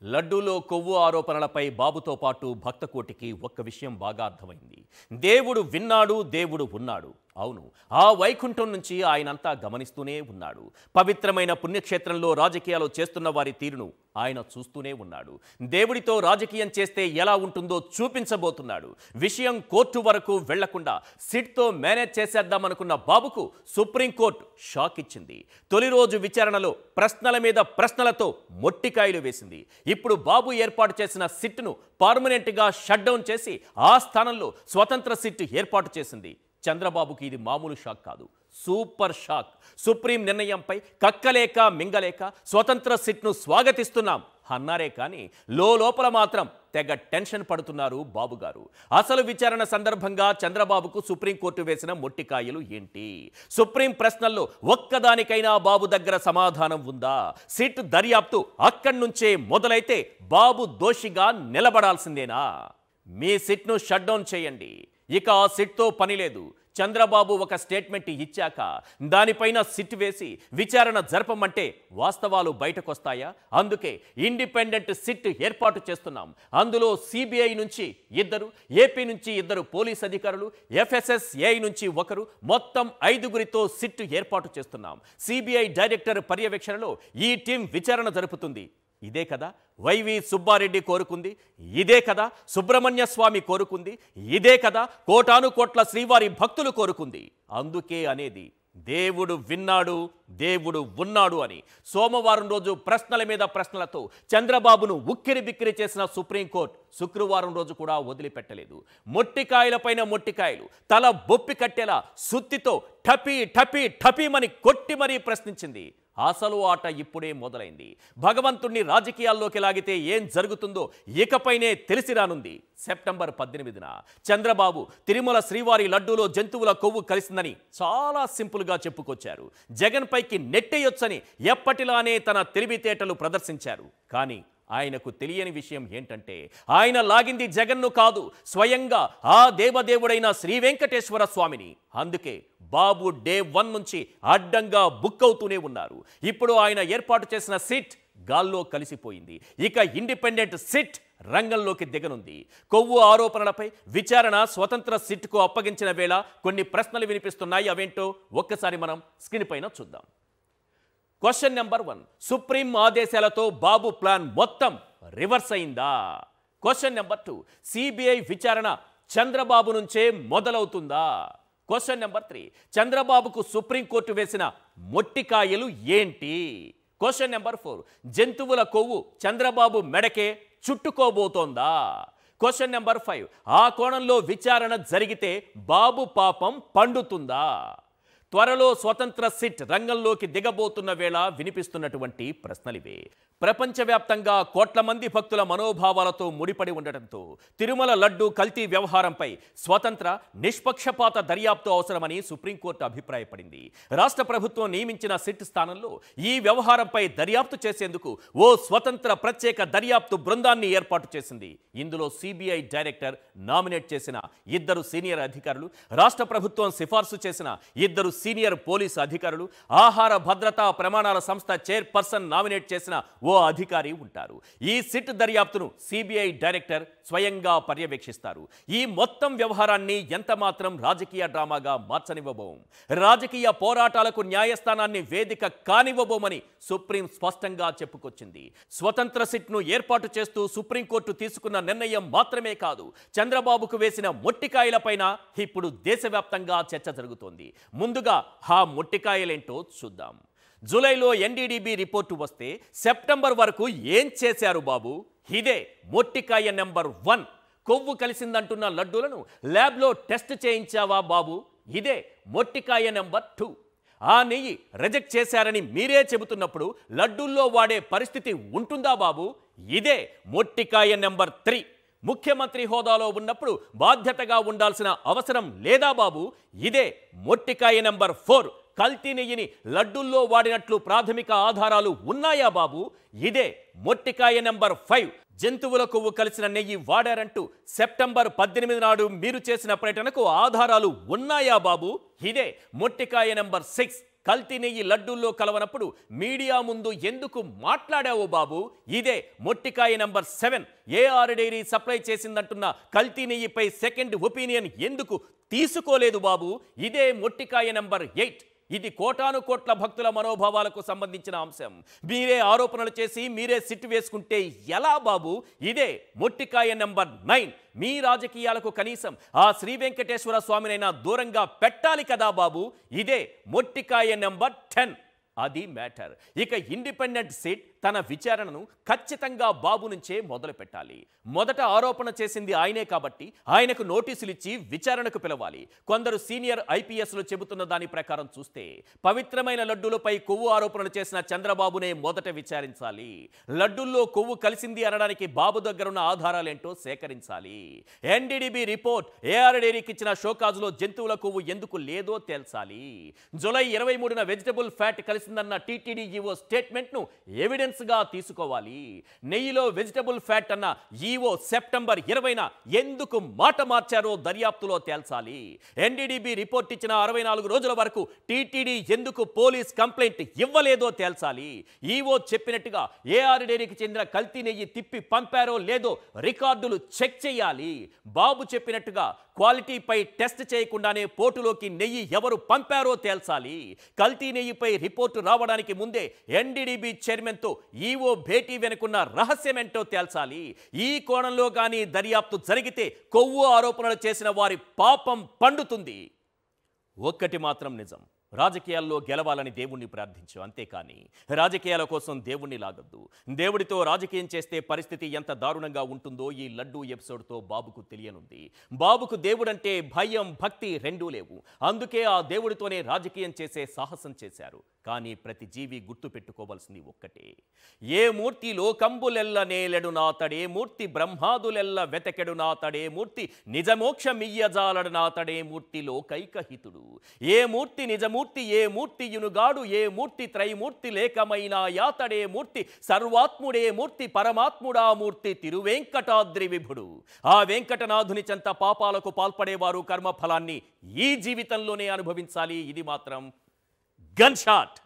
లడ్డూలో కొవ్వు ఆరోపణలపై బాబుతో పాటు భక్తకోటికి ఒక్క విషయం బాగా అర్థమైంది. దేవుడు విన్నాడు, దేవుడు ఉన్నాడు. అవును, ఆ వైకుంఠం నుంచి ఆయనంతా గమనిస్తూనే ఉన్నాడు. పవిత్రమైన పుణ్యక్షేత్రంలో రాజకీయాలు చేస్తున్న వారి తీరును ఆయన చూస్తూనే ఉన్నాడు. దేవుడితో రాజకీయం చేస్తే ఎలా ఉంటుందో చూపించబోతున్నాడు. విషయం కోర్టు వరకు వెళ్లకుండా సిట్తో మేనేజ్ చేసేద్దామనుకున్న బాబుకు సుప్రీంకోర్టు షాక్ ఇచ్చింది. తొలి రోజు విచారణలో ప్రశ్నల మీద ప్రశ్నలతో మొట్టికాయలు వేసింది. ఇప్పుడు బాబు ఏర్పాటు చేసిన సిట్ను పర్మనెంట్గా షట్ డౌన్ చేసి ఆ స్థానంలో స్వతంత్ర సిట్ ఏర్పాటు చేసింది. చంద్రబాబుకి ఇది మామూలు షాక్ కాదు, సూపర్ షాక్. సుప్రీం నిర్ణయంపై కక్కలేక మింగలేక స్వతంత్ర సిట్ను స్వాగతిస్తున్నాం అన్నారే కానీ లోపల మాత్రం తెగ టెన్షన్ పడుతున్నారు బాబు గారు. అసలు విచారణ సందర్భంగా చంద్రబాబుకు సుప్రీంకోర్టు వేసిన మొట్టికాయలు ఏంటి? సుప్రీం ప్రశ్నల్లో ఒక్కదానికైనా బాబు దగ్గర సమాధానం ఉందా? సిట్ దర్యాప్తు అక్కడి నుంచే మొదలైతే బాబు దోషిగా నిలబడాల్సిందేనా? మీ సిట్ను షట్ డౌన్ చేయండి, ఇక ఆ సిట్తో పని లేదు. చంద్రబాబు ఒక స్టేట్మెంట్ ఇచ్చాక దానిపైన సిట్ వేసి విచారణ జరపమంటే వాస్తవాలు బయటకొస్తాయా? అందుకే ఇండిపెండెంట్ సిట్ ఏర్పాటు చేస్తున్నాం. అందులో సిబిఐ నుంచి 2, ఏపీ నుంచి 2 పోలీస్ అధికారులు, FSSAI నుంచి 1, మొత్తం 5గురితో సిట్ ఏర్పాటు చేస్తున్నాం. సిబిఐ డైరెక్టర్ పర్యవేక్షణలో ఈ టీం విచారణ జరుపుతుంది. ఇదే కదా వైవి సుబ్బారెడ్డి కోరుకుంది, ఇదే కదా సుబ్రహ్మణ్య స్వామి కోరుకుంది, ఇదే కదా కోటాను కోట్ల శ్రీవారి భక్తులు కోరుకుంది. అందుకే అనేది దేవుడు విన్నాడు, దేవుడు ఉన్నాడు అని. సోమవారం రోజు ప్రశ్నల మీద ప్రశ్నలతో చంద్రబాబును ఉక్కిరి బిక్కిరి చేసిన సుప్రీంకోర్టు శుక్రవారం రోజు కూడా వదిలిపెట్టలేదు. మొట్టికాయలపైన మొట్టికాయలు, తల బొప్పి కట్టేలా సుత్తితో ఠపీ ఠపీ ఠపీమని కొట్టి మరీ ప్రశ్నించింది. అసలు ఆట ఇప్పుడే మొదలైంది. భగవంతుణ్ణి రాజకీయాల్లోకి లాగితే ఏం జరుగుతుందో ఇకపైనే తెలిసి రానుంది. సెప్టెంబర్ 18న చంద్రబాబు తిరుమల శ్రీవారి లడ్డూలో జంతువుల కొవ్వు కలిసిందని చాలా సింపుల్గా చెప్పుకొచ్చారు. జగన్ పైకి నెట్టేయొచ్చని ఎప్పటిలానే తన తెలివితేటలు ప్రదర్శించారు. కానీ ఆయనకు తెలియని విషయం ఏంటంటే ఆయన లాగింది జగన్ను కాదు, స్వయంగా ఆ దేవదేవుడైన శ్రీ వెంకటేశ్వర స్వామిని. అందుకే బాబు డే 1 నుంచి అడ్డంగా బుక్ అవుతూనే ఉన్నారు. ఇప్పుడు ఆయన ఏర్పాటు చేసిన సిట్ గాల్లో కలిసిపోయింది. ఇక ఇండిపెండెంట్ సిట్ రంగంలోకి దిగనుంది. కొవ్వు ఆరోపణలపై విచారణ స్వతంత్ర సిట్కు అప్పగించిన వేళ కొన్ని ప్రశ్నలు వినిపిస్తున్నాయి. అవేంటో ఒక్కసారి మనం స్క్రీన్ పైన చూద్దాం. క్వశ్చన్ నెంబర్ 1, సుప్రీం ఆదేశాలతో బాబు ప్లాన్ మొత్తం రివర్స్ అయిందా? క్వశ్చన్ నెంబర్ 2, సిబిఐ విచారణ చంద్రబాబు నుంచే మొదలవుతుందా? క్వశ్చన్ నెంబర్ 3, చంద్రబాబుకు సుప్రీంకోర్టు వేసిన మొట్టికాయలు ఏంటి? క్వశ్చన్ నెంబర్ 4, జంతువుల కొవ్వు చంద్రబాబు మెడకే చుట్టుకోబోతోందా? క్వశ్చన్ నెంబర్ 5, ఆ కోణంలో విచారణ జరిగితే బాబు పాపం పండుతుందా? త్వరలో స్వతంత్ర సిట్ రంగంలోకి దిగబోతున్న వేళ వినిపిస్తున్నటువంటి ప్రశ్నలివే. ప్రపంచవ్యాప్తంగా కోట్ల మంది భక్తుల మనోభావాలతో ముడిపడి ఉండటంతో తిరుమల లడ్డూ కల్తీ వ్యవహారంపై స్వతంత్ర నిష్పక్షపాత దర్యాప్తు అవసరమని సుప్రీంకోర్టు అభిప్రాయపడింది. రాష్ట్ర ప్రభుత్వం నియమించిన సిట్ స్థానంలో ఈ వ్యవహారంపై దర్యాప్తు చేసేందుకు ఓ స్వతంత్ర ప్రత్యేక దర్యాప్తు బృందాన్ని ఏర్పాటు చేసింది. ఇందులో సిబిఐ డైరెక్టర్ నామినేట్ చేసిన 2 సీనియర్ అధికారులు, రాష్ట్ర ప్రభుత్వం సిఫార్సు చేసిన 2 సీనియర్ పోలీసు అధికారులు, ఆహార భద్రతా ప్రమాణాల సంస్థ చైర్పర్సన్ నామినేట్ చేసిన ఓ అధికారి ఉంటారు. ఈ సిట్ దర్యాప్తును సిబిఐ డైరెక్టర్ స్వయంగా పర్యవేక్షిస్తారు. ఈ మొత్తం వ్యవహారాన్ని ఎంత మాత్రం రాజకీయ డ్రామాగా మార్చనివ్వబోం, రాజకీయ పోరాటాలకు న్యాయస్థానాన్ని వేదిక కానివ్వబోమని సుప్రీం స్పష్టంగా చెప్పుకొచ్చింది. స్వతంత్ర సిట్ను ఏర్పాటు చేస్తూ సుప్రీంకోర్టు తీసుకున్న నిర్ణయం మాత్రమే కాదు, చంద్రబాబుకు వేసిన మొట్టికాయలపైన ఇప్పుడు దేశవ్యాప్తంగా చర్చ జరుగుతోంది. ముందుగా ఆ మొట్టికాయలేంటో చూద్దాం. జూలైలో ఎన్డీడీబీ రిపోర్టు వస్తే సెప్టెంబర్ వరకు ఏం చేశారు బాబు? ఇదే మొట్టికాయ నెంబర్ 1. కొవ్వు కలిసిందంటున్న లడ్డూలను ల్యాబ్లో టెస్ట్ చేయించావా బాబు? ఇదే మొట్టికాయ నెంబర్ 2. ఆ నెయ్యి రిజెక్ట్ చేశారని మీరే చెబుతున్నప్పుడు లడ్డూల్లో వాడే పరిస్థితి ఉంటుందా బాబు? ఇదే మొట్టికాయ నెంబర్ 3. ముఖ్యమంత్రి హోదాలో ఉన్నప్పుడు బాధ్యతగా ఉండాల్సిన అవసరం లేదా బాబు? ఇదే మొట్టికాయ నెంబర్ 4. కల్తీ నెయ్యిని లడ్డూల్లో వాడినట్లు ప్రాథమిక ఆధారాలు ఉన్నాయా బాబు? ఇదే మొట్టికాయ నెంబర్ 5. జంతువుల కొవ్వు కలిసిన నెయ్యి వాడారంటూ సెప్టెంబర్ 18 నాడు మీరు చేసిన పర్యటనకు ఆధారాలు ఉన్నాయా బాబు? ఇదే మొట్టికాయ నెంబర్ 6. కల్తీ నెయ్యి లడ్డూల్లో కలవనప్పుడు మీడియా ముందు ఎందుకు మాట్లాడావు బాబు? ఇదే మొట్టికాయ నంబర్ 7. ఏఆర్ డైరీ సప్లై చేసిందంటున్న కల్తీ నెయ్యిపై సెకండ్ ఒపీనియన్ ఎందుకు తీసుకోలేదు బాబు? ఇదే మొట్టికాయ నంబర్ 8. ఇది కోటాను కోట్ల భక్తుల మనోభావాలకు సంబంధించిన అంశం. మీరే ఆరోపణలు చేసి మీరే సిట్టు వేసుకుంటే ఎలా బాబు? ఇదే మొట్టికాయ నంబర్ 9. మీ రాజకీయాలకు కనీసం ఆ శ్రీ వెంకటేశ్వర స్వామినైనా దూరంగా పెట్టాలి కదా బాబు? ఇదే మొట్టికాయ నంబర్ 10. అది మ్యాటర్. ఇక ఇండిపెండెంట్ సిట్ తన విచారణను ఖచ్చితంగా బాబు నుంచే మొదలు పెట్టాలి. మొదట ఆరోపణ చేసింది ఆయనే కాబట్టి ఆయనకు నోటీసులు ఇచ్చి విచారణకు పిలవాలి. కొందరు సీనియర్ ఐపీఎస్లు చెబుతున్న దాని ప్రకారం చూస్తే పవిత్రమైన లడ్డూలపై కొవ్వు ఆరోపణలు చేసిన చంద్రబాబునే మొదట విచారించాలి. లడ్డూల్లో కొవ్వు కలిసింది అనడానికి బాబు దగ్గరున్న ఆధారాలేంటో సేకరించాలి. ఎన్డీడీబీ రిపోర్ట్ ఏఆర్ డైరీకి ఇచ్చిన షోకాజులో జంతువుల కొవ్వు ఎందుకు లేదో తేల్చాలి. జూలై 23న వెజిటబుల్ ఫ్యాట్ కలిసిందన్న టీటీడీ ఈవో స్టేట్మెంట్ను ఎవిడెన్స్ గా తీసుకోవాలి. నెయ్యిలో వెజిటబుల్ ఫ్యాట్ అన్న ఈవో సెప్టెంబర్ 20న ఎందుకు మాట మార్చారో దర్యాప్తులో తేల్చాలి. ఎన్డీడీబీ రిపోర్ట్ ఇచ్చిన 64 రోజుల వరకు టీటీడీ ఎందుకు పోలీస్ కంప్లైంట్ ఇవ్వలేదో తేల్చాలి. ఈవో చెప్పినట్టుగా ఏఆర్ డైరీకి చెందిన కల్తీ నెయ్యి తిప్పి పంపారో లేదో రికార్డులు చెక్ చేయాలి. బాబు చెప్పినట్టుగా క్వాలిటీపై టెస్ట్ చేయకుండానే పోర్టులోకి నెయ్యి ఎవరు పంపారో తేల్చాలి. కల్తీ నెయ్యిపై రిపోర్టు రావడానికి ముందే ఎన్డీడీబీ చైర్మన్తో ఈవో భేటీ వెనుకున్న రహస్యమేంటో తేల్చాలి. ఈ కోణంలో కానీ దర్యాప్తు జరిగితే కొవ్వు ఆరోపణలు చేసిన వారి పాపం పండుతుంది. ఒక్కటి మాత్రం నిజం, రాజకీయాల్లో గెలవాలని దేవుణ్ణి ప్రార్థించు, అంతేకాని రాజకీయాల కోసం దేవుణ్ణి లాగద్దు. దేవుడితో రాజకీయం చేస్తే పరిస్థితి ఎంత దారుణంగా ఉంటుందో ఈ లడ్డూ ఎపిసోడ్తో బాబుకు తెలియనుంది. బాబుకు దేవుడంటే భయం భక్తి రెండూ లేవు. అందుకే ఆ దేవుడితోనే రాజకీయం చేసే సాహసం చేశారు. కానీ ప్రతి జీవి గుర్తు పెట్టుకోవాల్సింది ఒక్కటే, ఏ మూర్తి లోకంబులెల్ల నేలెడు నాతడే మూర్తి బ్రహ్మాదులెల్ల వెతకెడు నాతడే మూర్తి నిజమోక్షమియ్యజాలడు నాతడే మూర్తి లోకైకహితుడు. ఏ మూర్తి నిజమూర్తి ఏ మూర్తి యునుగాడు ఏ మూర్తి త్రైమూర్తి లేకమైన యాతడే మూర్తి సర్వాత్ముడే మూర్తి పరమాత్ముడా మూర్తి తిరువెంకటాద్రి విభుడు. ఆ వెంకటనాథుని చెంత పాపాలకు పాల్పడేవారు కర్మఫలాన్ని ఈ జీవితంలోనే అనుభవించాలి. ఇది మాత్రం గన్ షాట్.